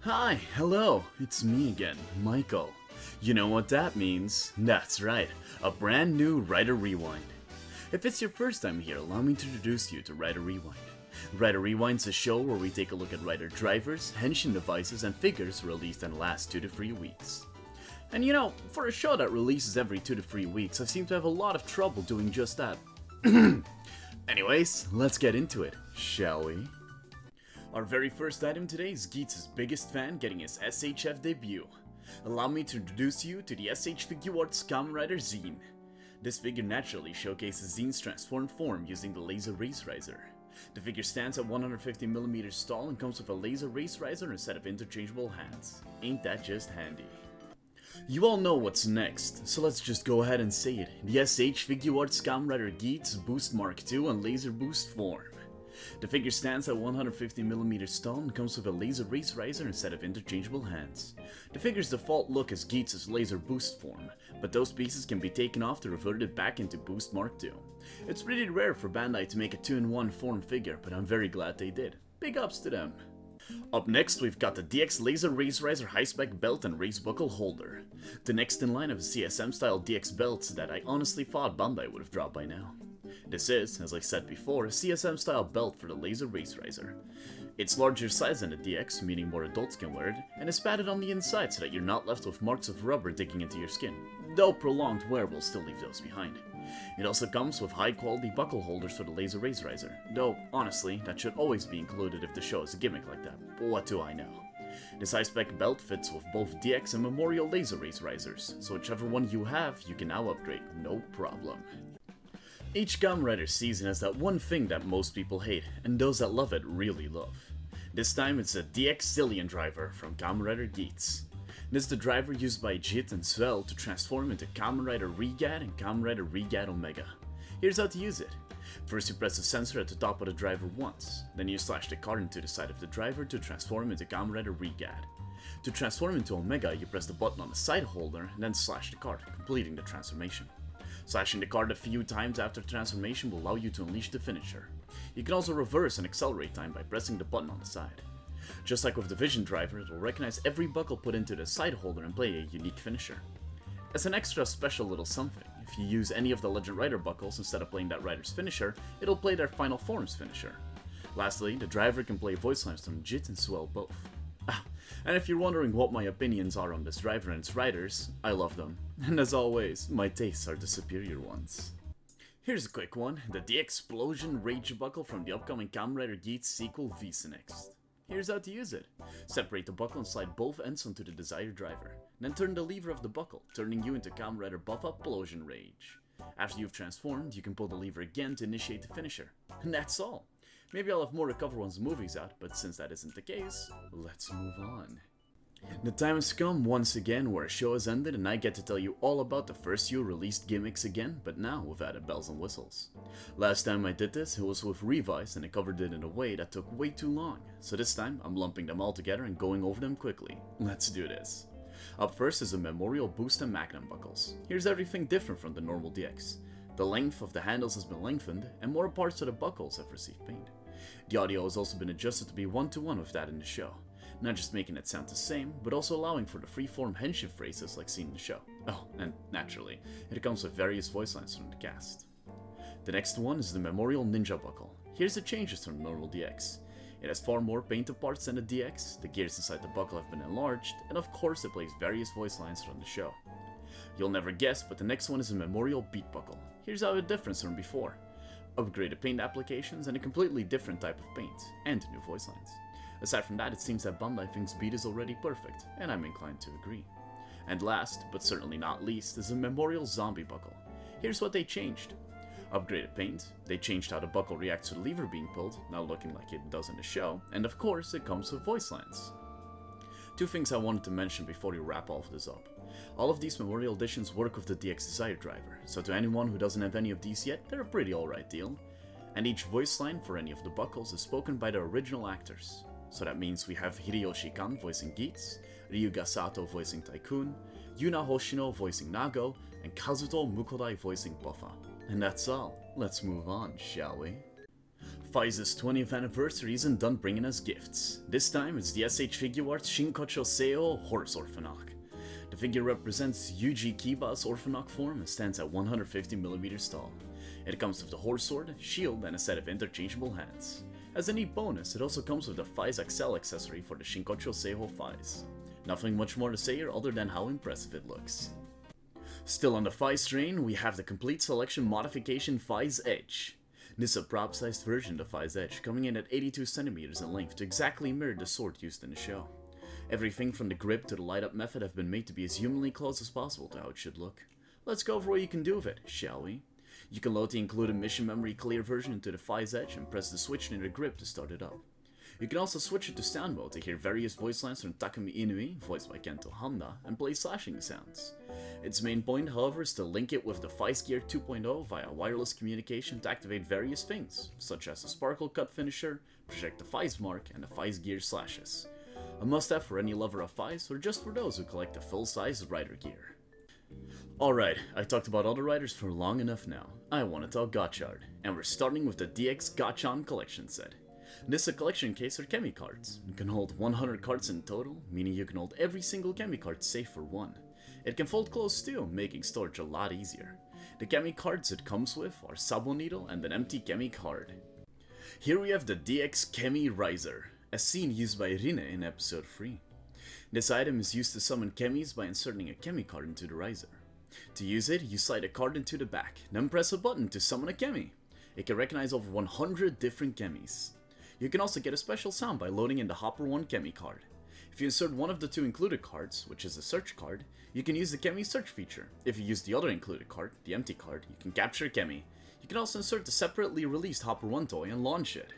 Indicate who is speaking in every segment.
Speaker 1: Hi, hello, it's me again, Michael. You know what that means? That's right, a brand new Writer Rewind. If it's your first time here, allow me to introduce you to Writer Rewind. Writer Rewind's a show where we take a look at writer drivers, henshin devices, and figures released in the last 2 to 3 weeks. And you know, for a show that releases every 2 to 3 weeks, I seem to have a lot of trouble doing just that. Anyways, let's get into it, shall we? Our very first item today is Geats' biggest fan getting his S.H.F debut. Allow me to introduce you to the S.H.Figuarts Kamen Rider Zine. This figure naturally showcases Zine's transformed form using the laser race riser. The figure stands at 150mm tall and comes with a laser race riser and a set of interchangeable hands. Ain't that just handy? You all know what's next, so let's just go ahead and say it. The S.H.Figuarts Kamen Rider Geats Boost Mark II and Laser Boost form. The figure stands at 150mm tall and comes with a laser race riser and a set of interchangeable hands. The figure's default look is Geats' laser boost form, but those pieces can be taken off to revert it back into Boost Mark II. It's pretty rare for Bandai to make a 2-in-1 form figure, but I'm very glad they did. Big ups to them. Up next, we've got the DX Laser Race Riser High-Spec Belt and Race Buckle Holder. The next in line of CSM-style DX belts that I honestly thought Bandai would have dropped by now. This is, as I said before, a CSM-style belt for the Laser Race Riser. It's larger size than the DX, meaning more adults can wear it, and is padded on the inside so that you're not left with marks of rubber digging into your skin, though prolonged wear will still leave those behind. It also comes with high-quality buckle holders for the Laser Race Riser, though, honestly, that should always be included if the show is a gimmick like that, but what do I know? This high-spec belt fits with both DX and Memorial Laser Race Risers, so whichever one you have, you can now upgrade, no problem. Each Kamen Rider season has that one thing that most people hate, and those that love it really love. This time it's a DX Zillion driver from Kamen Rider Geats. This is the driver used by JIT and S.H.F to transform into Kamen Rider Regad and Kamen Rider Regad Omega. Here's how to use it. First you press the sensor at the top of the driver once, then you slash the card into the side of the driver to transform into Kamen Rider Regad. To transform into Omega, you press the button on the side holder and then slash the card, completing the transformation. Slashing the card a few times after transformation will allow you to unleash the finisher. You can also reverse and accelerate time by pressing the button on the side. Just like with the Vision driver, it will recognize every buckle put into the side holder and play a unique finisher. As an extra special little something, if you use any of the Legend Rider buckles instead of playing that rider's finisher, it'll play their Final Form's finisher. Lastly, the driver can play voice lines from JIT and S.H.F both. And if you're wondering what my opinions are on this driver and its riders, I love them. And as always, my tastes are the superior ones. Here's a quick one, the D-Explosion Rage Buckle from the upcoming Kamen Rider Geats sequel Visa Next. Here's how to use it. Separate the buckle and slide both ends onto the desired driver. Then turn the lever of the buckle, turning you into Kamen Rider Buff Explosion Rage. After you've transformed, you can pull the lever again to initiate the finisher. And that's all. Maybe I'll have more to cover once the movie's out, but since that isn't the case, let's move on. The time has come once again where a show has ended and I get to tell you all about the first few released gimmicks again, but now with added bells and whistles. Last time I did this, it was with Revise and I covered it in a way that took way too long, so this time I'm lumping them all together and going over them quickly. Let's do this. Up first is the Memorial Boost and Magnum buckles. Here's everything different from the normal DX. The length of the handles has been lengthened, and more parts of the buckles have received paint. The audio has also been adjusted to be 1-to-1 with that in the show, not just making it sound the same, but also allowing for the freeform henshin phrases like seen in the show. Oh, and naturally, it comes with various voice lines from the cast. The next one is the Memorial Ninja Buckle. Here's the changes from the normal DX. It has far more painted parts than the DX, the gears inside the buckle have been enlarged, and of course it plays various voice lines from the show. You'll never guess, but the next one is a Memorial Beat Buckle. Here's how it differs from before. Upgraded paint applications and a completely different type of paint, and new voice lines. Aside from that, it seems that Bandai thinks Beat is already perfect, and I'm inclined to agree. And last, but certainly not least, is a Memorial Zombie Buckle. Here's what they changed. Upgraded paint, they changed how the buckle reacts to the lever being pulled, now looking like it does in the show, and of course it comes with voice lines. Two things I wanted to mention before we wrap all of this up. All of these Memorial Editions work with the DX Desire driver, so to anyone who doesn't have any of these yet, they're a pretty alright deal. And each voice line for any of the buckles is spoken by the original actors. So that means we have Hideyoshi Kan voicing Geats, Ryuga Sato voicing Tycoon, Yuna Hoshino voicing Nago, and Kazuto Mukodai voicing Buffa. And that's all. Let's move on, shall we? FIZE's 20th anniversary isn't done bringing us gifts. This time it's the S.H.Figuarts Shinkocho Seo Horse Orphanok. The figure represents Yuji Kiba's Orphanok form and stands at 150mm tall. It comes with the horse sword, shield, and a set of interchangeable hands. As a neat bonus, it also comes with the FIZE XL accessory for the Shinkocho Seiho FIZE. Nothing much more to say here other than how impressive it looks. Still on the FIZE train, we have the complete selection modification FIZE Edge. This is a prop-sized version of the FIZE Edge, coming in at 82cm in length to exactly mirror the sword used in the show. Everything from the grip to the light-up method have been made to be as humanly close as possible to how it should look. Let's go over what you can do with it, shall we? You can load the included mission memory clear version into the FIZE Edge and press the switch near the grip to start it up. You can also switch it to sound mode to hear various voice lines from Takumi Inui, voiced by Kento Handa, and play slashing sounds. Its main point, however, is to link it with the FIZE Gear 2.0 via wireless communication to activate various things, such as the Sparkle Cut finisher, project the FIZE mark, and the FIZE Gear slashes. A must-have for any lover of FIZE, or just for those who collect the full-size rider gear. Alright, I talked about other riders for long enough now. I want to talk Gotchard, and we're starting with the DX Gotchan collection set. This is a collection case for Kemi cards. It can hold 100 cards in total, meaning you can hold every single Kemi card save for one. It can fold closed too, making storage a lot easier. The Kemi cards it comes with are Sabo Needle and an empty Kemi card. Here we have the DX Kemi Riser, a scene used by Rine in episode 3. This item is used to summon Kemis by inserting a Kemi card into the Riser. To use it, you slide a card into the back, then press a button to summon a Kemi. It can recognize over 100 different Kemis. You can also get a special sound by loading in the Hopper 1 Kemi card. If you insert one of the two included cards, which is a search card, you can use the Kemi search feature. If you use the other included card, the empty card, you can capture Kemi. You can also insert the separately released Hopper 1 toy and launch it.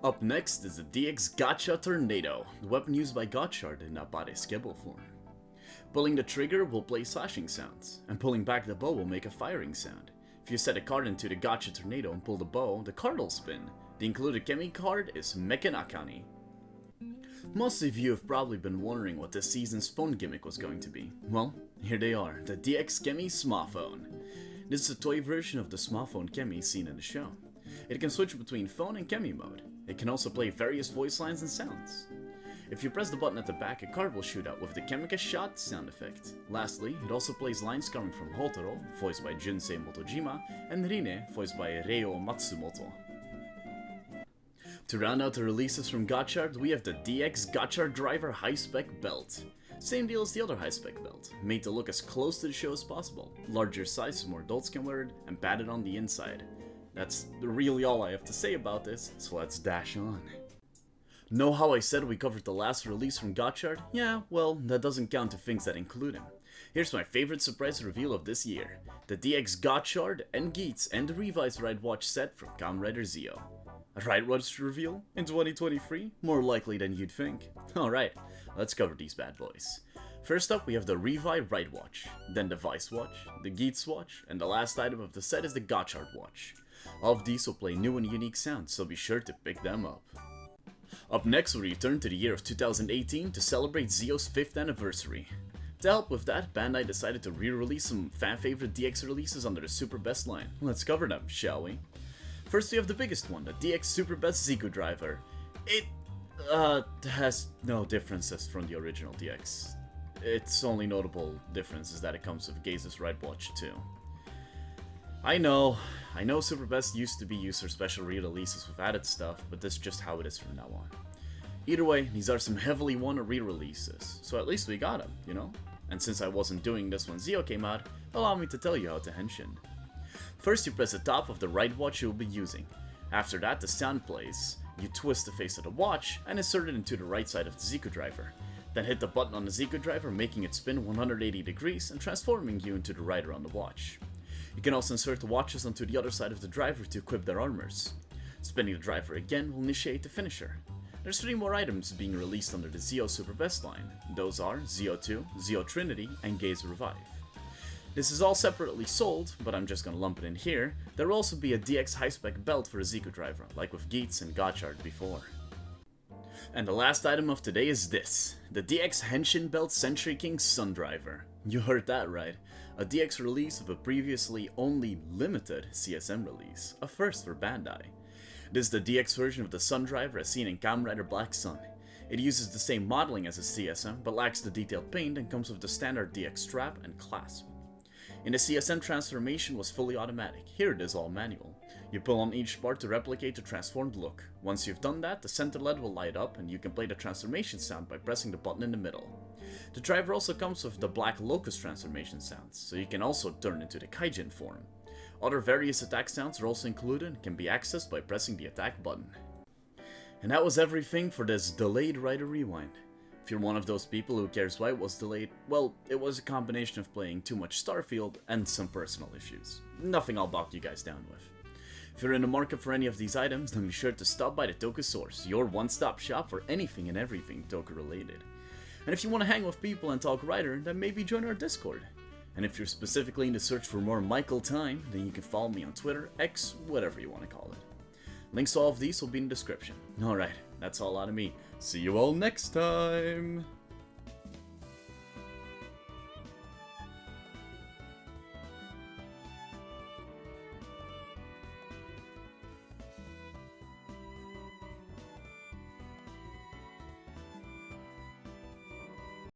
Speaker 1: Up next is the DX Gacha Tornado, the weapon used by Gotchard in Abare Skebble form. Pulling the trigger will play slashing sounds, and pulling back the bow will make a firing sound. If you set a card into the Gacha Tornado and pull the bow, the card will spin. The included Kemi card is Mekanakani. Most of you have probably been wondering what this season's phone gimmick was going to be. Well, here they are, the DX Kemi Smartphone. This is a toy version of the smartphone Kemi seen in the show. It can switch between phone and Kemi mode. It can also play various voice lines and sounds. If you press the button at the back, a card will shoot out with the Kemika Shot sound effect. Lastly, it also plays lines coming from Hotaro, voiced by Junsei Motojima, and Rine, voiced by Reo Matsumoto. To round out the releases from Gotchard, we have the DX Gotchard Driver High-Spec Belt. Same deal as the other high-spec belt, made to look as close to the show as possible. Larger size so more adults can wear it, and padded on the inside. That's really all I have to say about this, so let's dash on. Know how I said we covered the last release from Gotchard? Yeah, well, that doesn't count to things that include him. Here's my favorite surprise reveal of this year. The DX Gotchard and Geats and the revised Ride Watch set from Kamen Rider Zeo. A Ride Watch reveal in 2023? More likely than you'd think. Alright, let's cover these bad boys. First up we have the Revi Ride Watch, then the Vice Watch, the Geats Watch, and the last item of the set is the Gotchard Watch. All of these will play new and unique sounds, so be sure to pick them up. Up next we return to the year of 2018 to celebrate Zeo's 5th anniversary. To help with that, Bandai decided to re-release some fan-favorite DX releases under the Super Best line. Let's cover them, shall we? First we have the biggest one, the DX Super Best Ziku Driver. It has no differences from the original DX. Its only notable difference is that it comes with Gaze's Ride Watch too. I know Super Best used to be used for special re-releases with added stuff, but this is just how it is from now on. Either way, these are some heavily wanted re-releases, so at least we got them, you know? And since I wasn't doing this when Zeo came out, allow me to tell you how to henshin. First you press the top of the Ride Watch you'll be using. After that the sound plays. You twist the face of the watch and insert it into the right side of the Ziku Driver. Then hit the button on the Ziku Driver, making it spin 180 degrees and transforming you into the rider on the watch. You can also insert the watches onto the other side of the driver to equip their armors. Spinning the driver again will initiate the finisher. There's 3 more items being released under the Zeo Super Best line. Those are Zeo 2, Zeo Trinity, and Gaze Revive. This is all separately sold, but I'm just gonna lump it in here. There will also be a DX high-spec belt for a Ziku Driver, like with Geats and Gotchard before. And the last item of today is this, the DX Henshin Belt Century King Sun Driver. You heard that right, a DX release of a previously only limited CSM release, a first for Bandai. This is the DX version of the Sun driver as seen in Kamen Rider Black Sun. It uses the same modeling as a CSM, but lacks the detailed paint and comes with the standard DX strap and clasp. In the CSM, transformation was fully automatic. Here it is all manual. You pull on each part to replicate the transformed look. Once you've done that, the center LED will light up and you can play the transformation sound by pressing the button in the middle. The driver also comes with the black locust transformation sounds, so you can also turn into the Kaijin form. Other various attack sounds are also included and can be accessed by pressing the attack button. And that was everything for this delayed Rider Rewind. If you're one of those people who cares why it was delayed, well, it was a combination of playing too much Starfield and some personal issues. Nothing I'll bog you guys down with. If you're in the market for any of these items, then be sure to stop by the Toku Source, your one-stop shop for anything and everything Toku related. And if you want to hang with people and talk Rider, then maybe join our Discord. And if you're specifically in the search for more Michael time, then you can follow me on Twitter, X, whatever you want to call it. Links to all of these will be in the description. Alright, that's all out of me. See you all next time!